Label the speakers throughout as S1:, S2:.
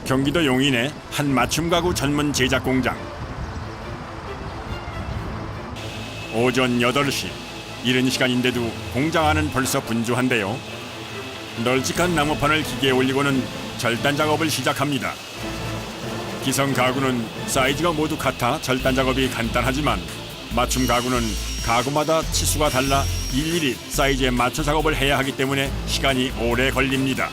S1: 경기도 용인의 한 맞춤 가구 전문 제작 공장. 오전 8시, 이른 시간인데도 공장 안은 벌써 분주한데요. 널찍한 나무판을 기계에 올리고는 절단 작업을 시작합니다. 기성 가구는 사이즈가 모두 같아 절단 작업이 간단하지만 맞춤 가구는 가구마다 치수가 달라 일일이 사이즈에 맞춰 작업을 해야 하기 때문에 시간이 오래 걸립니다.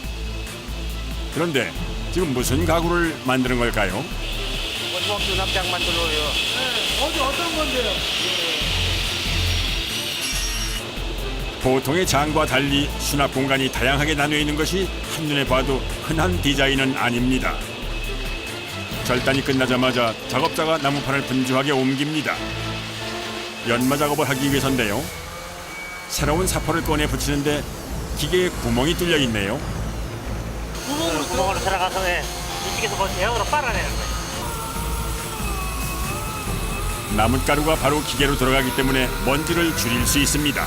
S1: 그런데 지금 무슨 가구를 만드는 걸까요?
S2: 원목 수납장 만들어요.
S3: 네, 어떤 건데요?
S1: 보통의 장과 달리 수납 공간이 다양하게 나뉘어 있는 것이 한눈에 봐도 흔한 디자인은 아닙니다. 절단이 끝나자마자 작업자가 나무판을 분주하게 옮깁니다. 연마 작업을 하기 위해서인데요. 새로운 사포를 꺼내 붙이는데 기계에 구멍이 뚫려 있네요.
S2: 구멍으로 들어가서 이쪽에서 뭐 대형으로 빨아내는 거예요.
S1: 나뭇가루가 바로 기계로 들어가기 때문에 먼지를 줄일 수 있습니다.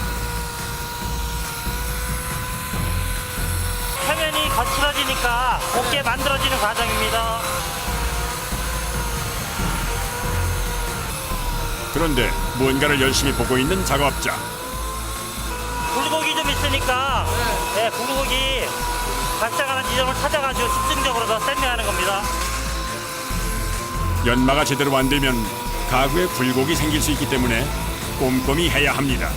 S2: 표면이 거칠어지니까 곱게 만들어지는 과정입니다.
S1: 그런데 무언가를 열심히 보고 있는 작업자.
S2: 굴곡이 좀 있으니까 네, 굴곡이 발생하는 지점을 찾아가지고 집중적으로 더 샌딩하는 겁니다.
S1: 연마가 제대로 안 되면 가구에 굴곡이 생길 수 있기 때문에 꼼꼼히 해야 합니다.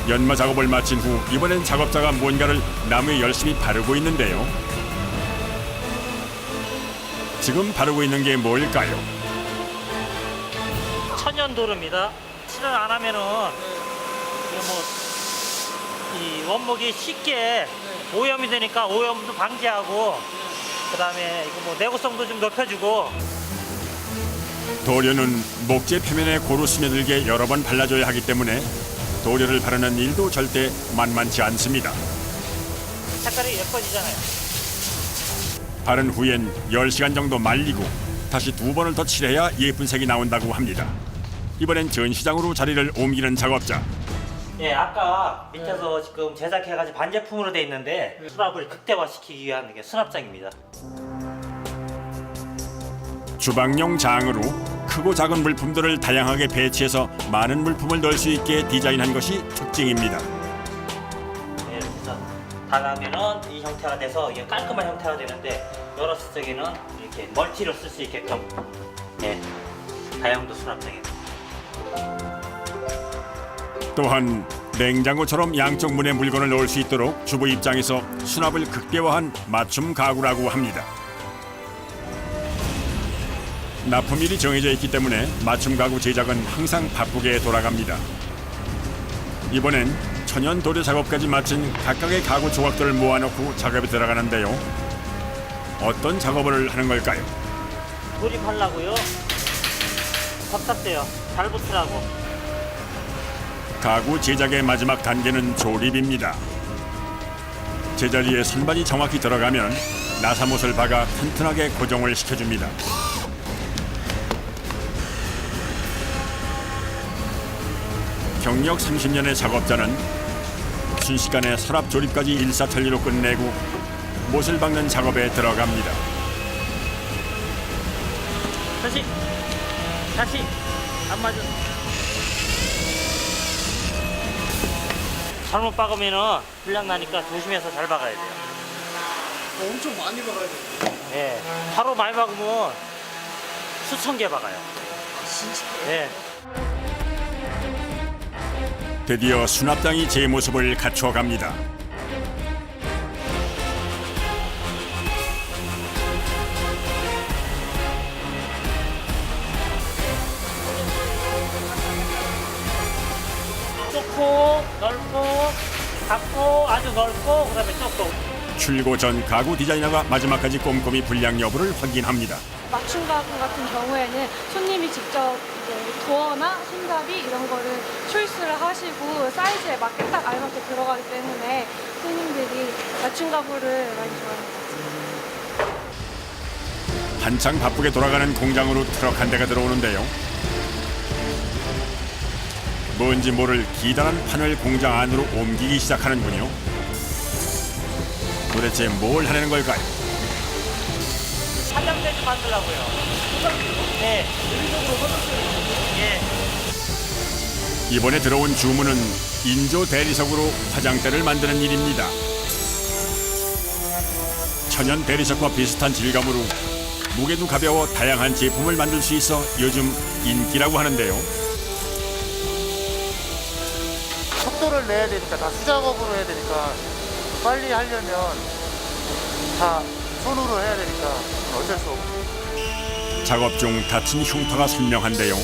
S1: 연마 작업을 마친 후 이번엔 작업자가 무언가를 나무에 열심히 바르고 있는데요. 지금 바르고 있는 게 뭘까요?
S2: 천연도르입니다. 칠을 안 하면은 이 원목이 쉽게 오염이 되니까 오염도 방지하고 그다음에 이거 뭐 내구성도 좀 높여주고.
S1: 도료는 목재 표면에 고루 스며들게 여러 번 발라줘야 하기 때문에 도료를 바르는 일도 절대 만만치 않습니다.
S2: 색깔이 예뻐지잖아요.
S1: 바른 후엔 10시간 정도 말리고 다시 2번을 더 칠해야 예쁜 색이 나온다고 합니다. 이번엔 전시장으로 자리를 옮기는 작업자.
S2: 예, 아까 밑에서 지금 제작해가지고 반제품으로 돼 있는데 수납을 극대화시키기 위한 게 수납장입니다.
S1: 주방용 장으로 크고 작은 물품들을 다양하게 배치해서 많은 물품을 넣을 수 있게 디자인한 것이 특징입니다.
S2: 예, 그래서 닫으면은 이 형태가 돼서 이게 깔끔한 형태가 되는데 열었을 적에는 이렇게 멀티로 쓸 수 있게끔 예, 다용도 수납장입니다.
S1: 또한 냉장고처럼 양쪽 문에 물건을 넣을 수 있도록 주부 입장에서 수납을 극대화한 맞춤 가구라고 합니다. 납품일이 정해져 있기 때문에 맞춤 가구 제작은 항상 바쁘게 돌아갑니다. 이번엔 천연 도료 작업까지 마친 각각의 가구 조각들을 모아놓고 작업에 들어가는데요. 어떤 작업을 하는 걸까요?
S2: 조립하려고요. 섭섭대요. 잘 붙으라고.
S1: 가구 제작의 마지막 단계는 조립입니다. 제자리에 선반이 정확히 들어가면 나사못을 박아 튼튼하게 고정을 시켜줍니다. 경력 30년의 작업자는 순식간에 서랍 조립까지 일사천리로 끝내고 못을 박는 작업에 들어갑니다.
S2: 다시 안 맞아. 잘못 박으면은 불량 나니까 조심해서 잘 박아야 돼요.
S3: 엄청 많이 박아야 돼요.
S2: 예, 하루 많이 박으면 수천 개 박아요.
S3: 진짜?
S2: 예.
S1: 드디어 수납장이 제 모습을 갖춰갑니다.
S2: 좁고 넓고 작고 아주 넓고 그다음에 좁고.
S1: 출고 전 가구 디자이너가 마지막까지 꼼꼼히 불량 여부를 확인합니다.
S4: 맞춤 가구 같은 경우에는 손님이 직접 이제 도어나 손잡이 이런 거를 초이스를 하시고 사이즈에 맞게 딱 알맞게 들어가기 때문에 손님들이 맞춤 가구를 많이 좋아합니다.
S1: 한창 바쁘게 돌아가는 공장으로 트럭 한 대가 들어오는데요. 뭔지 모를 기다란 판을 공장 안으로 옮기기 시작하는군요. 도대체 뭘 하려는 걸까요?
S2: 화장대 좀 만들라고요. 네. 예.
S1: 이번에 들어온 주문은 인조 대리석으로 화장대를 만드는 일입니다. 천연 대리석과 비슷한 질감으로 무게도 가벼워 다양한 제품을 만들 수 있어 요즘 인기라고 하는데요.
S5: 속도를 내야 되니까 다 수작업으로 해야 되니까 빨리 하려면 다 손으로 해야 되니까 어쩔 수 없고.
S1: 작업 중 다친 흉터가 선명한데요.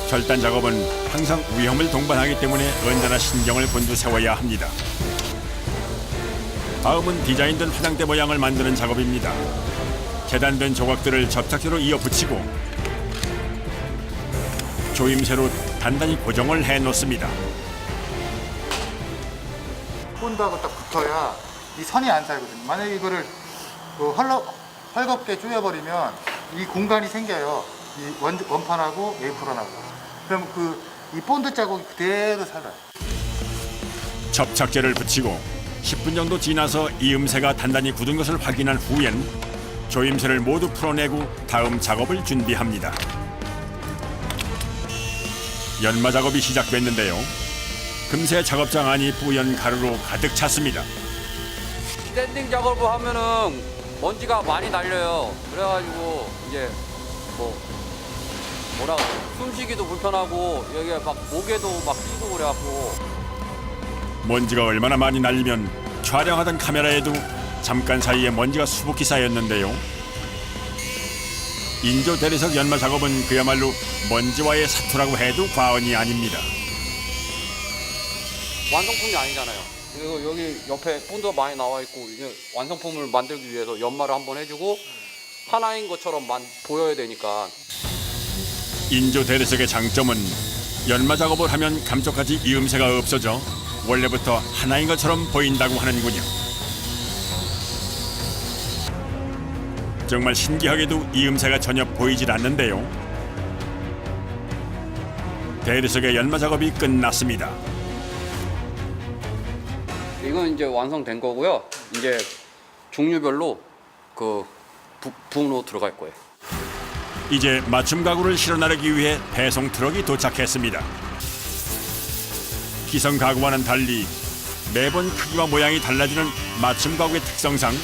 S1: 절단 작업은 항상 위험을 동반하기 때문에 언제나 신경을 곤두세워야 합니다. 다음은 디자인된 화장대 모양을 만드는 작업입니다. 재단된 조각들을 접착제로 이어 붙이고 조임새로 단단히 고정을 해 놓습니다.
S5: 본드하고 딱 붙어야 이 선이 안 살거든요. 만약에 이거를 헐겁게 조여버리면 이 공간이 생겨요. 이 원판하고 에이프런하고. 그럼 이 본드 자국이 그대로 살아요.
S1: 접착제를 붙이고 10분 정도 지나서 이음새가 단단히 굳은 것을 확인한 후엔 조임새를 모두 풀어내고 다음 작업을 준비합니다. 연마 작업이 시작됐는데요. 금세 작업장 안이 뿌연 가루로 가득 찼습니다.
S6: 샌딩 작업을 하면은 먼지가 많이 날려요. 그래가지고 이제 숨쉬기도 불편하고 여기에 막 목에도 막 끼고 그래갖고.
S1: 먼지가 얼마나 많이 날리면 촬영하던 카메라에도 잠깐 사이에 먼지가 수북히 쌓였는데요. 인조 대리석 연마 작업은 그야말로 먼지와의 사투라고 해도 과언이 아닙니다.
S6: 완성품이 아니잖아요. 그리고 여기 옆에 본드가 많이 나와 있고 이제 완성품을 만들기 위해서 연마를 한번 해주고 하나인 것처럼 보여야 되니까.
S1: 인조 대리석의 장점은 연마 작업을 하면 감쪽같이 이음새가 없어져 원래부터 하나인 것처럼 보인다고 하는군요. 정말 신기하게도 이음새가 전혀 보이질 않는데요. 대리석의 연마 작업이 끝났습니다.
S6: 이건 이제 완성된 거고요. 이제 종류별로 부으로 들어갈 거예요.
S1: 이제 맞춤 가구를 실어 나르기 위해 배송 트럭이 도착했습니다. 기성 가구와는 달리 매번 크기와 모양이 달라지는 맞춤 가구의 특성상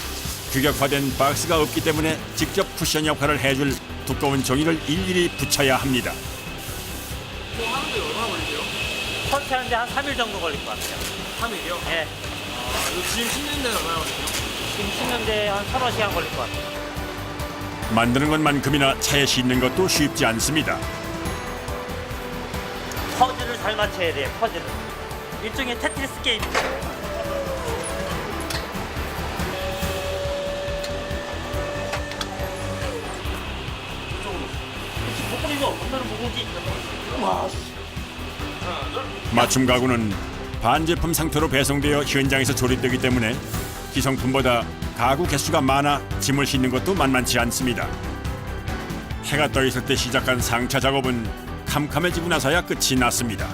S1: 규격화된 박스가 없기 때문에 직접 쿠션 역할을 해줄 두꺼운 종이를 일일이 붙여야 합니다.
S3: 이거 하는데 얼마나 걸리세요?
S2: 설치하는데 한 3일 정도 걸릴 것 같아요.
S3: 3일이요?
S2: 예.
S3: 이거 지금 씻는 데는 얼마나 걸리세요?
S2: 지금 씻는데 한 3-4시간 걸릴 것 같아요.
S1: 만드는 것만큼이나 차에 싣는 것도 쉽지 않습니다.
S2: 퍼즐을 잘 맞춰야 돼요. 퍼즐을. 일종의 테트리스 게임. 목걸이가 엄마는 무거우지. 와.
S1: 맞춤 가구는 반제품 상태로 배송되어 현장에서 조립되기 때문에 기성품보다 가구 개수가 많아 짐을 싣는 것도 만만치 않습니다. 해가 떠 있을 때 시작한 상차 작업은 캄캄해지고 나서야 끝이 났습니다.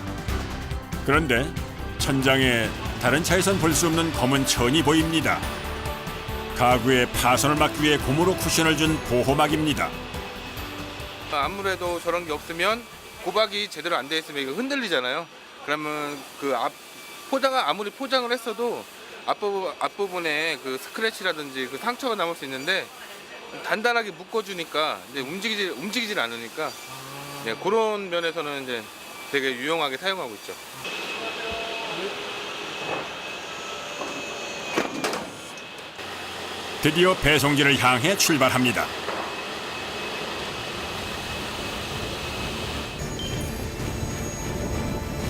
S1: 그런데 천장에 다른 차에선 볼 수 없는 검은 천이 보입니다. 가구의 파손을 막기 위해 고무로 쿠션을 준 보호막입니다.
S7: 아무래도 저런 게 없으면 고박이 제대로 안 돼 있으면 이거 흔들리잖아요. 그러면 포장을 아무리 포장을 했어도 앞부분에 그 스크래치라든지 그 상처가 남을 수 있는데 단단하게 묶어주니까 이제 움직이질 않으니까 예, 그런 면에서는 이제 되게 유용하게 사용하고 있죠.
S1: 드디어 배송지를 향해 출발합니다.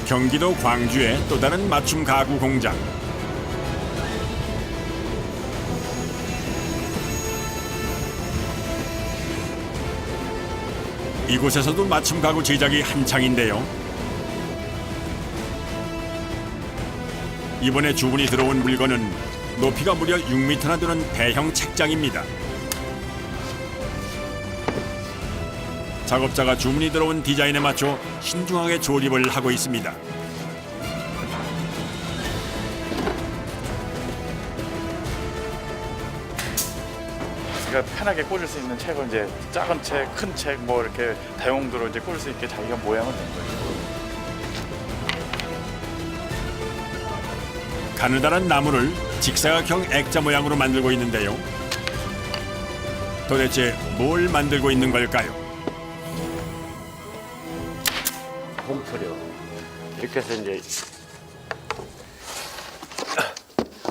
S1: 경기도 광주의 또 다른 맞춤 가구 공장. 이곳에서도 맞춤 가구 제작이 한창인데요. 이번에 주문이 들어온 물건은 높이가 무려 6m나 되는 대형 책장입니다. 작업자가 주문이 들어온 디자인에 맞춰 신중하게 조립을 하고 있습니다.
S8: 자기가 편하게 꽂을 수 있는 책을 이제 작은 책, 큰 책 뭐 이렇게 다용도로 이제 꽂을 수 있게 자기가 모양을 낸 거예요.
S1: 가느다란 나무를 직사각형 액자 모양으로 만들고 있는데요. 도대체 뭘 만들고 있는 걸까요?
S9: 봉투려. 이렇게 해서 이제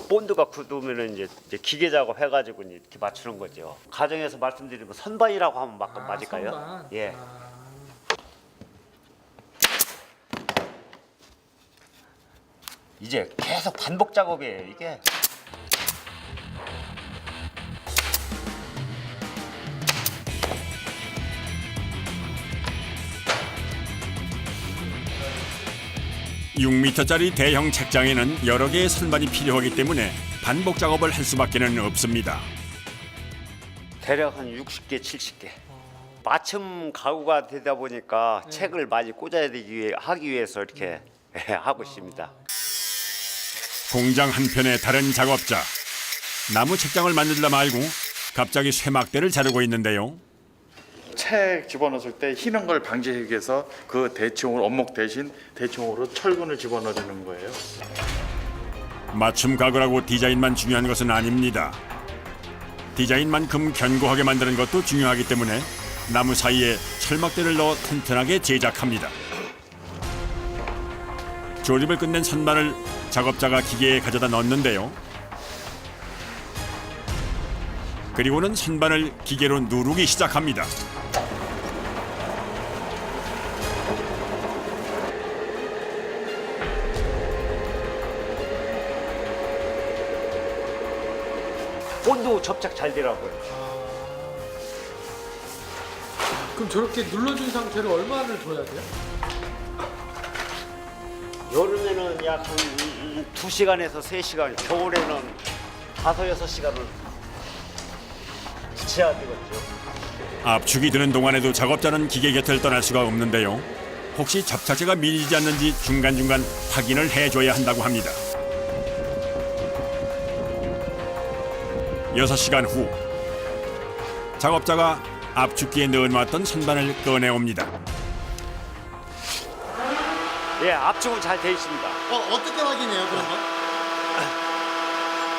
S9: 본드가 굳으면 이제 기계 작업 해가지고 이렇게 맞추는 거죠. 가정에서 말씀드리면 선반이라고 하면 맞을까요?
S3: 선반.
S9: 예. 이제 계속 반복 작업이에요, 이게.
S1: (6m짜리) 대형 책장에는 여러 개의 선반이 필요하기 때문에 반복 작업을 할 수밖에는 없습니다.
S9: 대략 한 60개, 70개. 맞춤 가구가 되다 보니까 책을 많이 꽂아야 하기 위해서 이렇게 하고 있습니다.
S1: 공장 한편의 다른 작업자. 나무 책장을 만들다 말고 갑자기 쇠막대를 자르고 있는데요.
S8: 책 집어넣을 때 휘는 걸 방지하기 위해서 그 대충을 원목 대신 대충으로 철근을 집어넣는 거예요.
S1: 맞춤 가구라고 디자인만 중요한 것은 아닙니다. 디자인만큼 견고하게 만드는 것도 중요하기 때문에 나무 사이에 철막대를 넣어 튼튼하게 제작합니다. 조립을 끝낸 선반을 작업자가 기계에 가져다 넣는데요. 그리고는 선반을 기계로 누르기 시작합니다.
S9: 본드 접착 잘 되라고요.
S3: 그럼 저렇게 눌러준 상태로 얼마를 둬야 돼요?
S9: 여름에는 약 한 2시간에서 3시간, 겨울에는 5, 6시간을 붙여야 되겠죠.
S1: 압축이 드는 동안에도 작업자는 기계 곁을 떠날 수가 없는데요. 혹시 접착제가 밀리지 않는지 중간중간 확인을 해줘야 한다고 합니다. 6시간 후 작업자가 압축기에 넣어놨던 선반을 꺼내옵니다.
S9: 예, 압축은 잘 돼 있습니다.
S5: 어떻게 확인해요, 그런 거?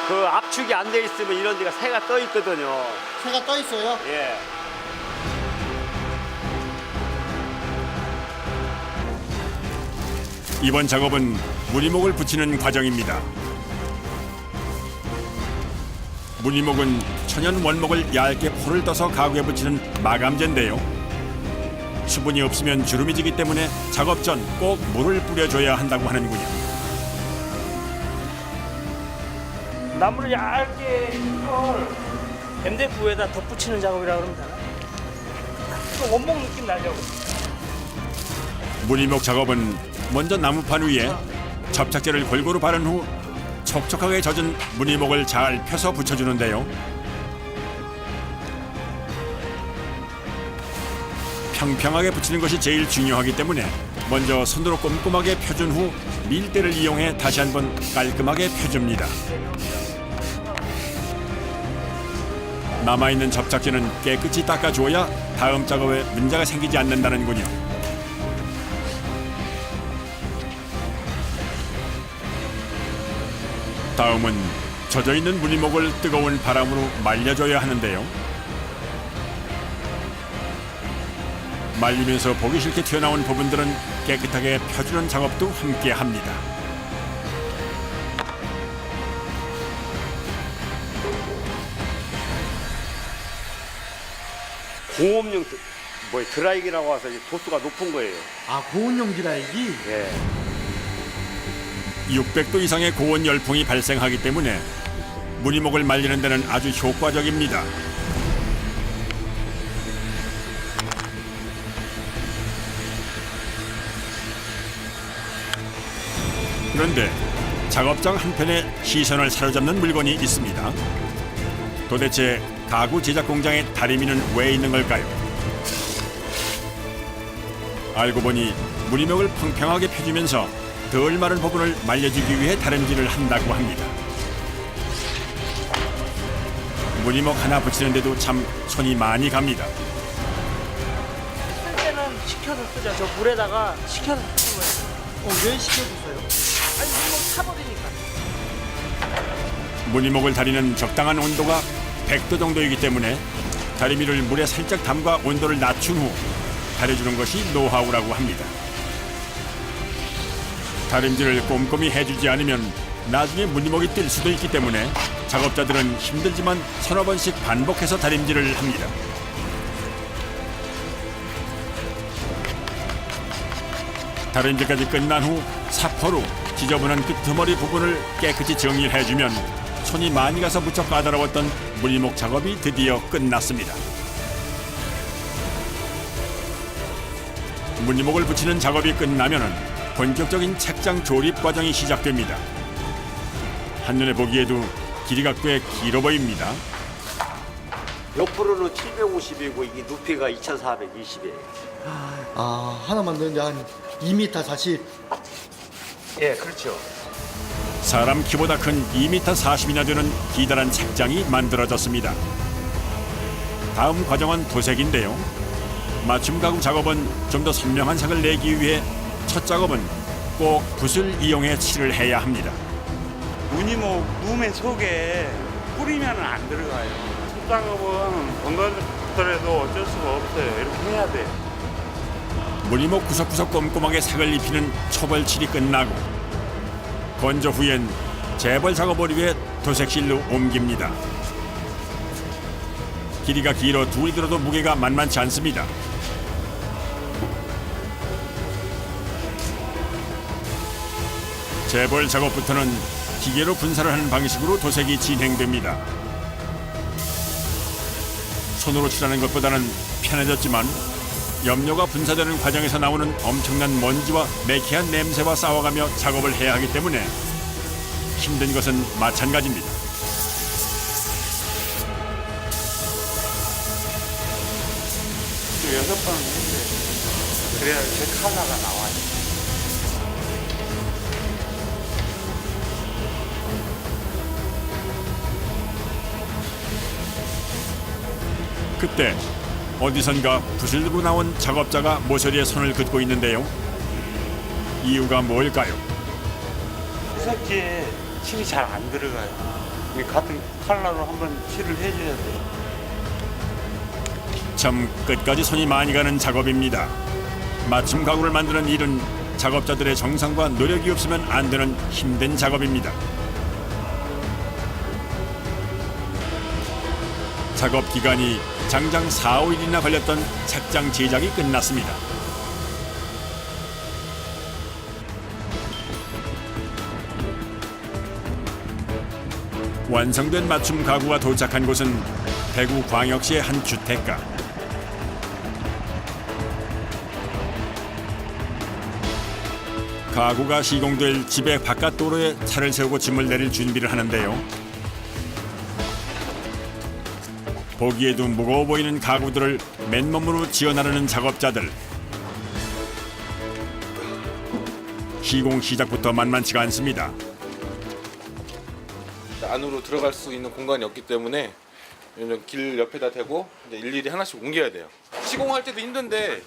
S9: 그 압축이 안 돼 있으면 이런 데가 새가 떠 있거든요.
S5: 새가 떠 있어요?
S9: 예.
S1: 이번 작업은 무늬목을 붙이는 과정입니다. 무늬목은 천연 원목을 얇게 포를 떠서 가구에 붙이는 마감재인데요. 수분이 없으면 주름이 지기 때문에 작업 전 꼭 물을 뿌려줘야 한다고 하는군요.
S2: 나무를 얇게 이걸 MDF에다 덧붙이는 작업이라고 그러면 되나? 좀 원목 느낌 나려고.
S1: 무늬목 작업은 먼저 나무판 위에 접착제를 골고루 바른 후 촉촉하게 젖은 무늬목을 잘 펴서 붙여주는데요. 평평하게 붙이는 것이 제일 중요하기 때문에 먼저 손으로 꼼꼼하게 펴준 후 밀대를 이용해 다시 한번 깔끔하게 펴줍니다. 남아있는 접착제는 깨끗이 닦아줘야 다음 작업에 문제가 생기지 않는다는군요. 다음은 젖어있는 무늬목을 뜨거운 바람으로 말려줘야 하는데요. 말리면서 보기 싫게 튀어나온 부분들은 깨끗하게 펴주는 작업도 함께 합니다.
S9: 공업용 드라이기라고 해서 도수가 높은 거예요.
S5: 아, 고온용 드라이기?
S9: 예.
S1: 600도 이상의 고온 열풍이 발생하기 때문에 무늬목을 말리는 데는 아주 효과적입니다. 그런데 작업장 한편에 시선을 사로잡는 물건이 있습니다. 도대체 가구 제작 공장의 다리미는 왜 있는 걸까요? 알고 보니 무늬목을 평평하게 펴주면서 덜 마른 부분을 말려주기 위해 다림질을 한다고 합니다. 무늬목 하나 붙이는데도 참 손이 많이 갑니다.
S2: 쓸 때는 식혀서 쓰죠. 저 물에다가 식혀서 쓰는 거예요.
S3: 왜 시켜주세요?
S2: 아니 물목 타버리니까.
S1: 무늬목을 다리는 적당한 온도가 100도 정도이기 때문에 다리미를 물에 살짝 담가 온도를 낮춘 후 다려주는 것이 노하우라고 합니다. 다림질을 꼼꼼히 해주지 않으면 나중에 무늬목이 뜰 수도 있기 때문에 작업자들은 힘들지만 서너 번씩 반복해서 다림질을 합니다. 다림질까지 끝난 후 사포로 지저분한 끄트머리 부분을 깨끗이 정리를 해주면 손이 많이 가서 무척 까다로웠던 무늬목 작업이 드디어 끝났습니다. 무늬목을 붙이는 작업이 끝나면은 본격적인 책장 조립 과정이 시작됩니다. 한눈에 보기에도 길이가 꽤 길어 보입니다.
S9: 옆으로는 750이고 이게 높이가 2420이에요.
S3: 아, 하나 만드는데 한 2m 40.
S9: 예, 그렇죠.
S1: 사람 키보다 큰 2m 40이나 되는 기다란 책장이 만들어졌습니다. 다음 과정은 도색인데요. 맞춤 가구 작업은 좀 더 선명한 색을 내기 위해 첫 작업은 꼭 붓을 이용해 칠을 해야 합니다.
S10: 무늬목 룸의 속에 뿌리면 안 들어가요. 첫 작업은 건강하더라도 어쩔 수가 없어요. 이렇게 해야 돼.
S1: 무늬목 구석구석 꼼꼼하게 색을 입히는 초벌칠이 끝나고 건조 후엔 재벌 작업을 위해 도색실로 옮깁니다. 길이가 길어 둘이 들어도 무게가 만만치 않습니다. 재벌 작업부터는 기계로 분사를 하는 방식으로 도색이 진행됩니다. 손으로 칠하는 것보다는 편해졌지만 염료가 분사되는 과정에서 나오는 엄청난 먼지와 매캐한 냄새와 싸워가며 작업을 해야 하기 때문에 힘든 것은 마찬가지입니다.
S10: 또 6번은 했어요. 그래야 제 컬러가 나와요.
S1: 그때 어디선가 붓을 들고 나온 작업자가 모서리에 손을 긋고 있는데요. 이유가 뭘까요?
S10: 세석기에 칠이 잘 안 들어가요. 이 같은 컬러로 한번 칠을 해줘야 돼요.
S1: 참 끝까지 손이 많이 가는 작업입니다. 맞춤 가구를 만드는 일은 작업자들의 정성과 노력이 없으면 안 되는 힘든 작업입니다. 작업 기간이 장장 4, 5일이나 걸렸던 책장 제작이 끝났습니다. 완성된 맞춤 가구가 도착한 곳은 대구 광역시의 한 주택가. 가구가 시공될 집의 바깥 도로에 차를 세우고 짐을 내릴 준비를 하는데요. 보기에도 무거워 보이는 가구들을 맨몸으로 지어나르는 작업자들. 시공 시작부터 만만치가 않습니다.
S7: 안으로 들어갈 수 있는 공간이 없기 때문에 길 옆에다 대고 이제 일일이 하나씩 옮겨야 돼요. 시공할 때도 힘든데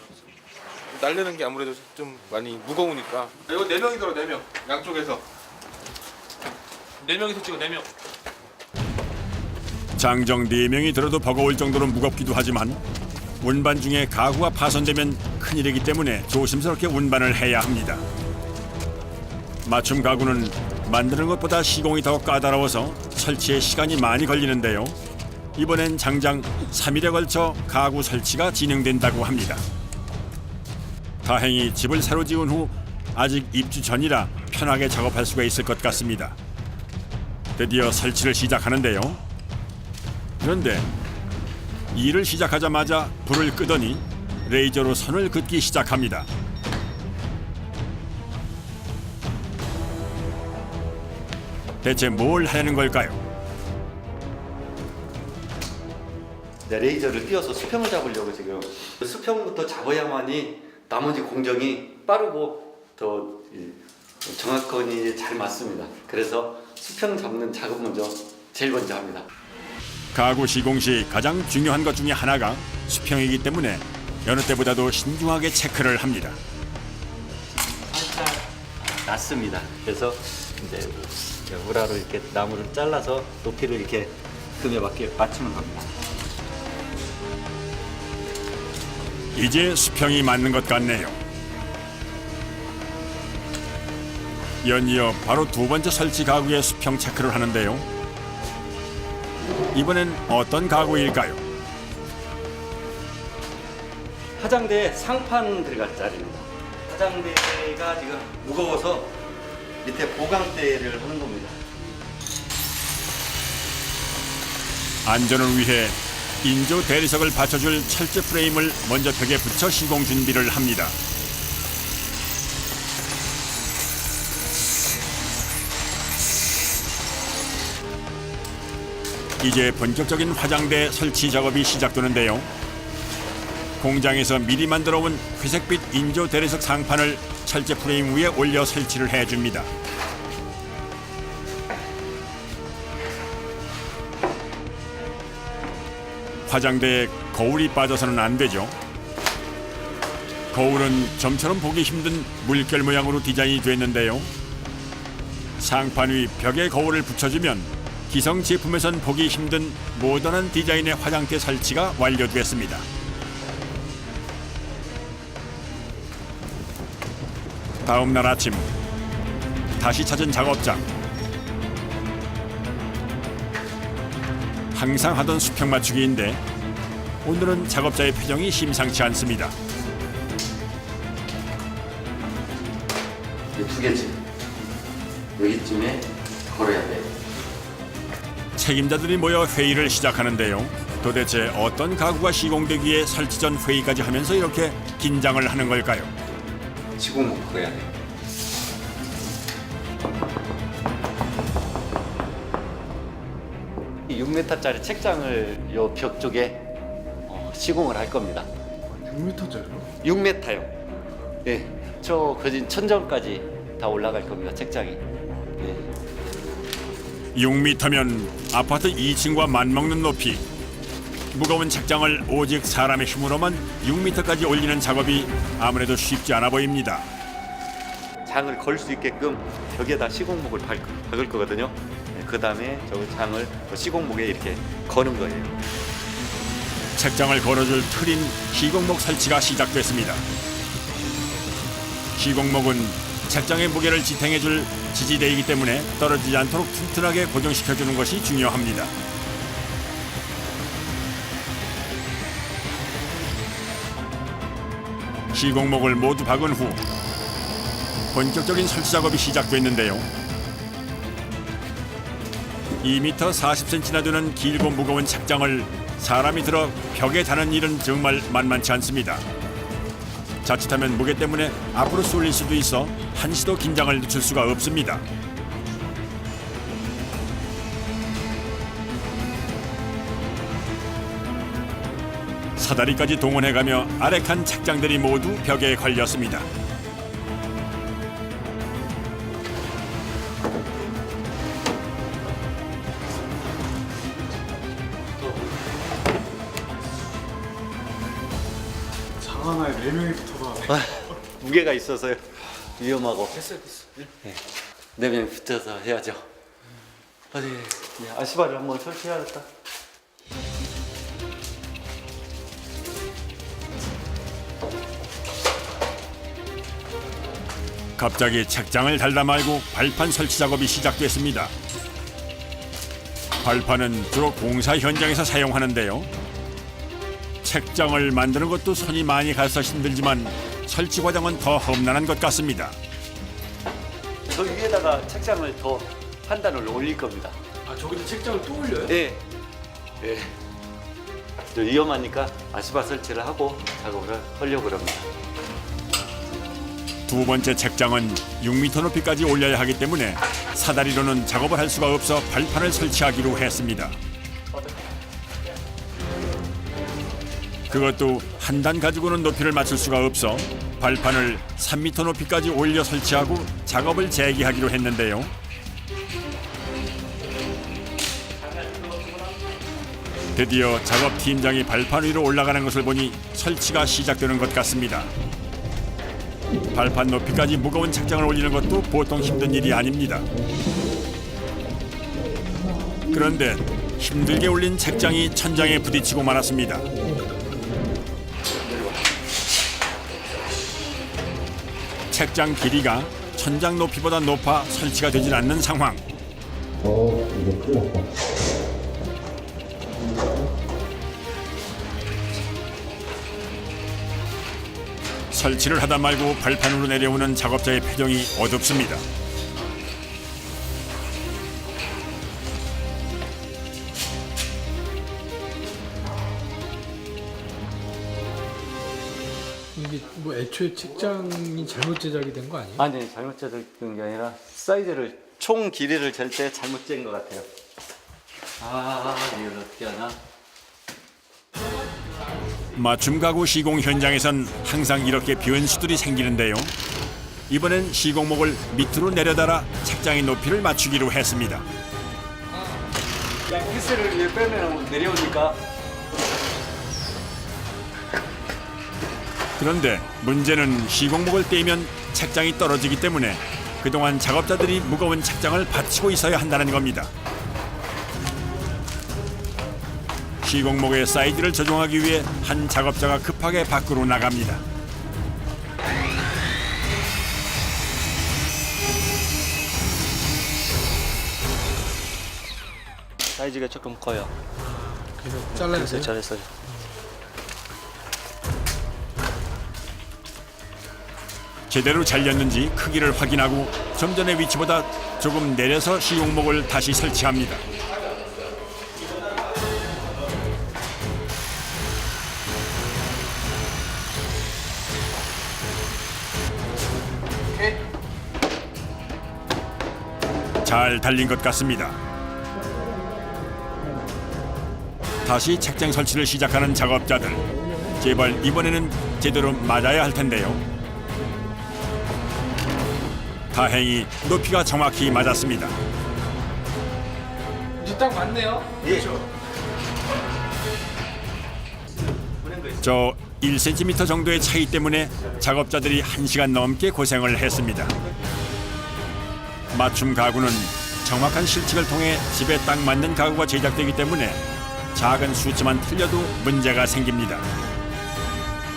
S7: 날르는 게 아무래도 좀 많이 무거우니까. 이거 4명이 들어 4명 양쪽에서 4명이서 찍어 4명.
S1: 장정 4명이 들어도 버거울 정도로 무겁기도 하지만 운반 중에 가구가 파손되면 큰일이기 때문에 조심스럽게 운반을 해야 합니다. 맞춤 가구는 만드는 것보다 시공이 더 까다로워서 설치에 시간이 많이 걸리는데요. 이번엔 장장 3일에 걸쳐 가구 설치가 진행된다고 합니다. 다행히 집을 새로 지은 후 아직 입주 전이라 편하게 작업할 수가 있을 것 같습니다. 드디어 설치를 시작하는데요. 그런데 일을 시작하자마자 불을 끄더니 레이저로 선을 긋기 시작합니다. 대체 뭘 하려는 걸까요?
S11: 레이저를 띄워서 수평을 잡으려고 지금 수평부터 잡아야만이 나머지 공정이 빠르고 더 정확하게 잘 맞습니다. 그래서 수평 잡는 작업 제일 먼저 합니다.
S1: 가구 시공 시 가장 중요한 것 중에 하나가 수평이기 때문에 여느 때보다도 신중하게 체크를 합니다.
S11: 살짝 낮습니다. 그래서 이제 우라로 이렇게 나무를 잘라서 높이를 이렇게 금에 맞게 맞추는 겁니다.
S1: 이제 수평이 맞는 것 같네요. 연이어 바로 두 번째 설치 가구의 수평 체크를 하는데요. 이번엔 어떤 가구일까요?
S11: 화장대 상판 들어갈 자리입니다. 화장대가 지금 무거워서 밑에 보강대를 하는 겁니다.
S1: 안전을 위해 인조 대리석을 받쳐줄 철제 프레임을 먼저 벽에 붙여 시공 준비를 합니다. 이제 본격적인 화장대 설치 작업이 시작되는데요. 공장에서 미리 만들어 온 회색빛 인조 대리석 상판을 철제 프레임 위에 올려 설치를 해줍니다. 화장대에 거울이 빠져서는 안 되죠. 거울은 점처럼 보기 힘든 물결 모양으로 디자인이 됐는데요. 상판 위 벽에 거울을 붙여주면 기성 제품에선 보기 힘든 모던한 디자인의 화장대 설치가 완료됐습니다. 다음 날 아침 다시 찾은 작업장. 항상 하던 수평 맞추기인데 오늘은 작업자의 표정이 심상치 않습니다.
S11: 두 개쯤 여기쯤에 걸어야 돼요.
S1: 책임자들이 모여 회의를 시작하는데요. 도대체 어떤 가구가 시공되기에 설치 전 회의까지 하면서 이렇게 긴장을 하는 걸까요?
S11: 시공목 걸어야 돼요. 이 6m짜리 책장을 요 벽 쪽에 시공을 할 겁니다.
S3: 6m짜리요?
S11: 6m요. 예, 저 거진 천정까지 다 올라갈 겁니다. 책장이. 예.
S1: 6m면 아파트 2층과 맞먹는 높이. 무거운 책장을 오직 사람의 힘으로만 6m까지 올리는 작업이 아무래도 쉽지 않아 보입니다.
S11: 장을 걸 수 있게끔 벽에다 시공목을 박을 거거든요. 그 다음에 저 장을 시공목에 이렇게 거는 거예요.
S1: 책장을 걸어줄 틀인 시공목 설치가 시작됐습니다. 시공목은 책장의 무게를 지탱해줄 지지대이기 때문에 떨어지지 않도록 튼튼하게 고정시켜주는 것이 중요합니다. 시공목을 모두 박은 후 본격적인 설치 작업이 시작됐는데요. 2m 40cm나 되는 길고 무거운 책장을 사람이 들어 벽에 다는 일은 정말 만만치 않습니다. 자칫하면 무게 때문에 앞으로 쏠릴 수도 있어 한시도 긴장을 늦출 수가 없습니다. 사다리까지 동원해가며 아래 칸 책장들이 모두 벽에 걸렸습니다.
S3: 장 하나에 4명이 붙어봐.
S11: 무게가 있어서요. 위험하고. 됐어. 네. 4명 붙여서 해야죠. 어디 아시바를 한번 설치해야겠다.
S1: 갑자기 책장을 달다 말고 발판 설치 작업이 시작됐습니다. 발판은 주로 공사 현장에서 사용하는데요. 책장을 만드는 것도 손이 많이 가서 힘들지만 설치 과정은 더 험난한 것 같습니다.
S11: 저 위에다가 책장을 더 한 단을 올릴 겁니다.
S3: 아, 저기다 책장을 또 올려요?
S11: 네. 네. 저 위험하니까 아시바 설치를 하고 작업을 하려고 합니다.
S1: 두 번째 책장은 6m 높이까지 올려야 하기 때문에 사다리로는 작업을 할 수가 없어 발판을 설치하기로 했습니다. 그것도 한 단 가지고는 높이를 맞출 수가 없어 발판을 3m 높이까지 올려 설치하고 작업을 재개하기로 했는데요. 드디어 작업팀장이 발판 위로 올라가는 것을 보니 설치가 시작되는 것 같습니다. 발판 높이까지 무거운 책장을 올리는 것도 보통 힘든 일이 아닙니다. 그런데 힘들게 올린 책장이 천장에 부딪히고 말았습니다. 책장 길이가 천장 높이보다 높아 설치가 되질 않는 상황. 설치를 하다 말고 발판으로 내려오는 작업자의 표정이 어둡습니다.
S3: 이게 뭐 애초에 책장이 잘못 제작이 된 거 아니에요?
S11: 아니 잘못 재는 게 아니라 사이즈를 총 길이를 잴 때 잘못 잰 것 같아요. 아 이걸 어떻게 하나?
S1: 맞춤 가구 시공 현장에선 항상 이렇게 변수들이 생기는데요. 이번엔 시공목을 밑으로 내려달아 책장의 높이를 맞추기로 했습니다.
S11: 그냥 피스를 위에 빼면 내려오니까.
S1: 그런데 문제는 시공목을 떼면 책장이 떨어지기 때문에 그동안 작업자들이 무거운 책장을 받치고 있어야 한다는 겁니다. 시공목의 사이즈를 조정하기 위해 한 작업자가 급하게 밖으로 나갑니다.
S2: 사이즈가 조금 커요.
S3: 그래서 잘라야 돼요?
S2: 잘했어요.
S1: 제대로 잘렸는지 크기를 확인하고 좀 전의 위치보다 조금 내려서 시공목을 다시 설치합니다. 잘 달린 것 같습니다. 다시 책장 설치를 시작하는 작업자들. 제발 이번에는 제대로 맞아야 할 텐데요. 다행히 높이가 정확히 맞았습니다.
S3: 이제 딱 맞네요. 그렇죠.
S1: 저 1cm 정도의 차이 때문에 작업자들이 1시간 넘게 고생을 했습니다. 맞춤 가구는 정확한 실측을 통해 집에 딱 맞는 가구가 제작되기 때문에 작은 수치만 틀려도 문제가 생깁니다.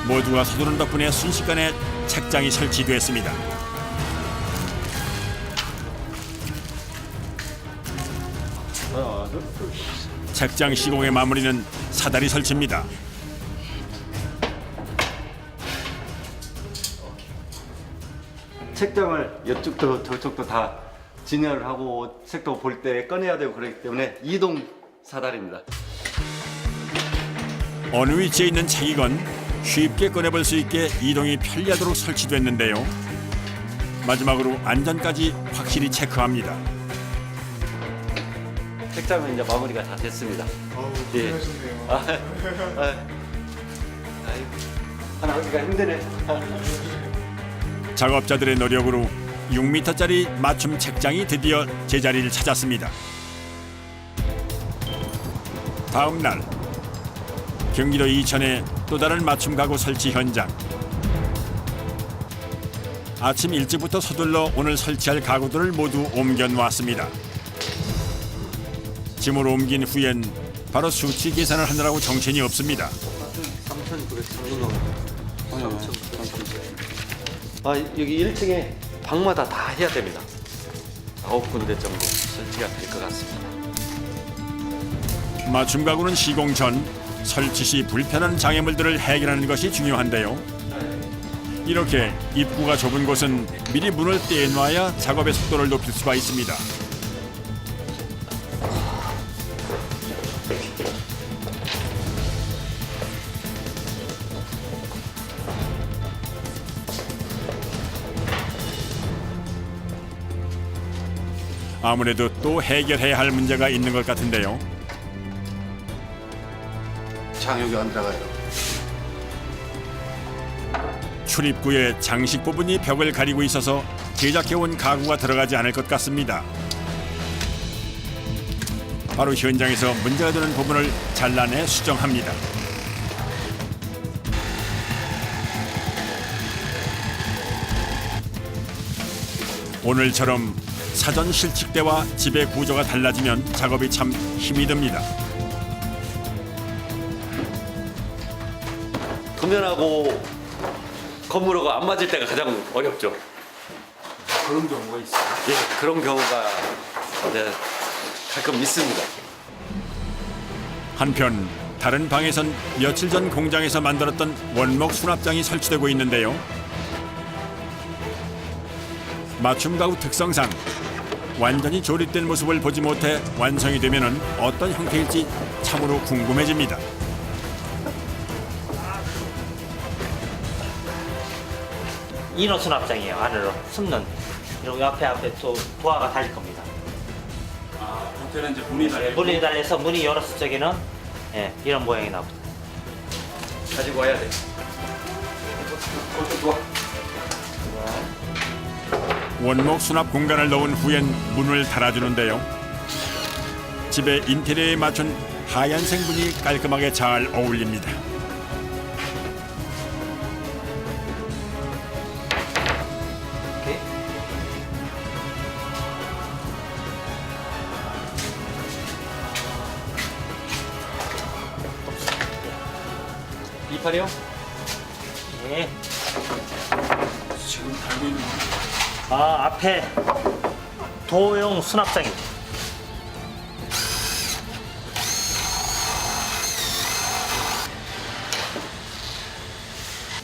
S1: 모두가 서두른 덕분에 순식간에 책장이 설치됐습니다. 책장 시공의 마무리는 사다리 설치입니다.
S11: 책장을 이쪽도 저쪽도 다 진열을 하고 책도 볼 때 꺼내야 되고 그렇기 때문에 이동 사다리입니다.
S1: 어느 위치에 있는 책이건 쉽게 꺼내볼 수 있게 이동이 편리하도록 설치됐는데요. 마지막으로 안전까지 확실히 체크합니다.
S11: 책장은 이제 마무리가 다 됐습니다. 예. 하나 하기가 힘드네.
S1: 작업자들의 노력으로 6m짜리 맞춤 책장이 드디어 제자리를 찾았습니다. 다음 날 경기도 이천의 또 다른 맞춤 가구 설치 현장. 아침 일찍부터 서둘러 오늘 설치할 가구들을 모두 옮겨 놓았습니다. 짐을 옮긴 후엔 바로 수치 계산을 하느라고 정신이 없습니다.
S11: 3,900. 여기 1층에 방마다 다 해야 됩니다. 9군데 정도 설치가 될 것 같습니다.
S1: 맞춤 가구는 시공 전 설치 시 불편한 장애물들을 해결하는 것이 중요한데요. 이렇게 입구가 좁은 곳은 미리 문을 떼놔야 작업의 속도를 높일 수가 있습니다. 아무래도 또 해결해야 할 문제가 있는 것 같은데요.
S7: 장 여기 안 들어가요.
S1: 출입구에 장식 부분이 벽을 가리고 있어서 제작해온 가구가 들어가지 않을 것 같습니다. 바로 현장에서 문제가 되는 부분을 잘라내 수정합니다. 오늘처럼 사전 실측대와 집의 구조가 달라지면 작업이 참 힘이 듭니다.
S11: 도면하고 건물하고 안 맞을 때가 가장 어렵죠.
S3: 그런 경우가 있어요.
S11: 예, 그런 경우가 네, 가끔 있습니다.
S1: 한편 다른 방에선 며칠 전 공장에서 만들었던 원목 수납장이 설치되고 있는데요. 맞춤 가구 특성상 완전히 조립된 모습을 보지 못해 완성이 되면은 어떤 형태일지 참으로 궁금해집니다.
S2: 인호 수납장이에요. 안으로 숨는. 그리고 앞에 또 도화가 달릴 겁니다.
S10: 아, 형태는 이제 문이 달려.
S2: 문이 달려서 문이 열었을 적에는 예, 이런 모양이 나옵니다.
S11: 가지고 와야 돼. 좋아.
S1: 원목 수납 공간을 넣은 후엔 문을 달아주는데요. 집의 인테리어에 맞춘 하얀색 문이 깔끔하게 잘 어울립니다.
S2: 이렇게.
S11: 이파리요?
S2: 예.
S10: 지금 달고 있는
S2: 앞에 도용 수납장입니다.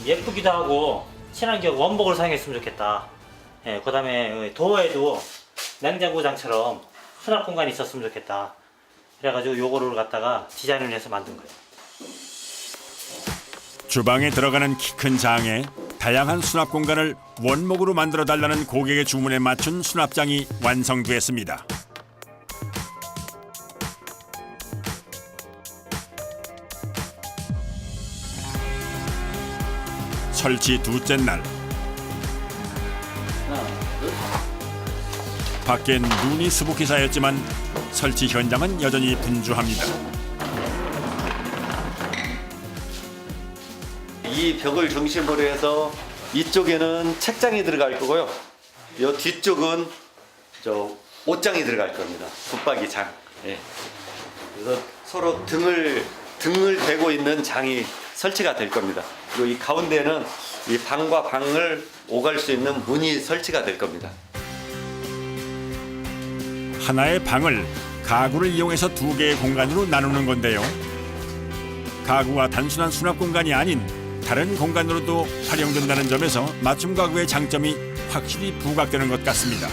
S2: 예쁘기도 하고 친환경 원목을 사용했으면 좋겠다. 예, 그다음에 도어에도 냉장고장처럼 수납 공간이 있었으면 좋겠다. 그래가지고 요거를 갖다가 디자인을 해서 만든 거예요.
S1: 주방에 들어가는 키 큰 장에 다양한 수납 공간을 원목으로 만들어 달라는 고객의 주문에 맞춘 수납장이 완성됐습니다. 설치 둘째 날. 밖엔 눈이 수북히 쌓였지만 설치 현장은 여전히 분주합니다.
S11: 이 벽을 중심으로 해서 이쪽에는 책장이 들어갈 거고요. 이 뒤쪽은 저 옷장이 들어갈 겁니다. 붙박이장. 예. 그래서 서로 등을 대고 있는 장이 설치가 될 겁니다. 그리고 이 가운데는 이 방과 방을 오갈 수 있는 문이 설치가 될 겁니다.
S1: 하나의 방을 가구를 이용해서 두 개의 공간으로 나누는 건데요. 가구가 단순한 수납 공간이 아닌 다른 공간으로도 활용된다는 점에서 맞춤 가구의 장점이 확실히 부각되는 것 같습니다.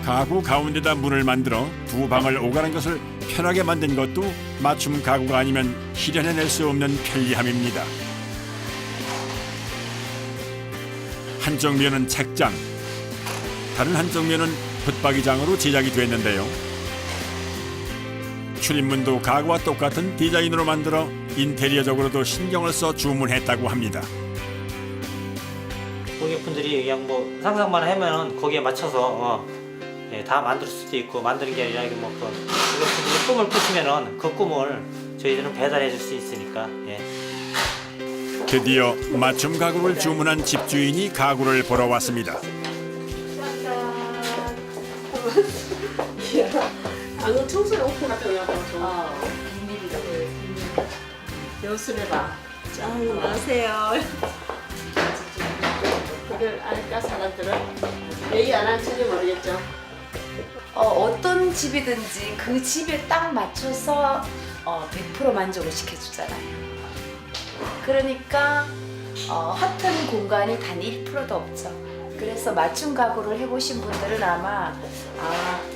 S1: 가구 가운데다 문을 만들어 두 방을 오가는 것을 편하게 만든 것도 맞춤 가구가 아니면 실현해낼 수 없는 편리함입니다. 한쪽 면은 책장, 다른 한쪽 면은 붙박이장으로 제작이 됐는데요. 출입문도 가구와 똑같은 디자인으로 만들어 인테리어적으로도 신경을 써 주문했다고 합니다.
S2: 고객분들이 그냥 뭐 상상만 하면은 거기에 맞춰서 예, 다 만들 수도 있고 만드는 게 아니라 뭐 고객분들이 꿈을 꾸시면은 그 꿈을 저희들은 배달해 줄 수 있으니까. 예.
S1: 드디어 맞춤 가구를 주문한 집주인이 가구를 보러 왔습니다.
S12: 방금 청소에 오픈 같은 거 연습해봐. 짠, 안녕하세요. 그걸 알까 사람들은 얘기 안 할지는 모르겠죠.
S13: 어떤 집이든지 그 집에 딱 맞춰서 100% 만족을 시켜주잖아요. 그러니까 허튼 공간이 단 1%도 없죠. 그래서 맞춤 가구를 해보신 분들은 아마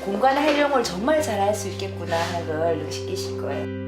S13: 공간 활용을 정말 잘할 수 있겠구나 하는 걸 느끼실 거예요.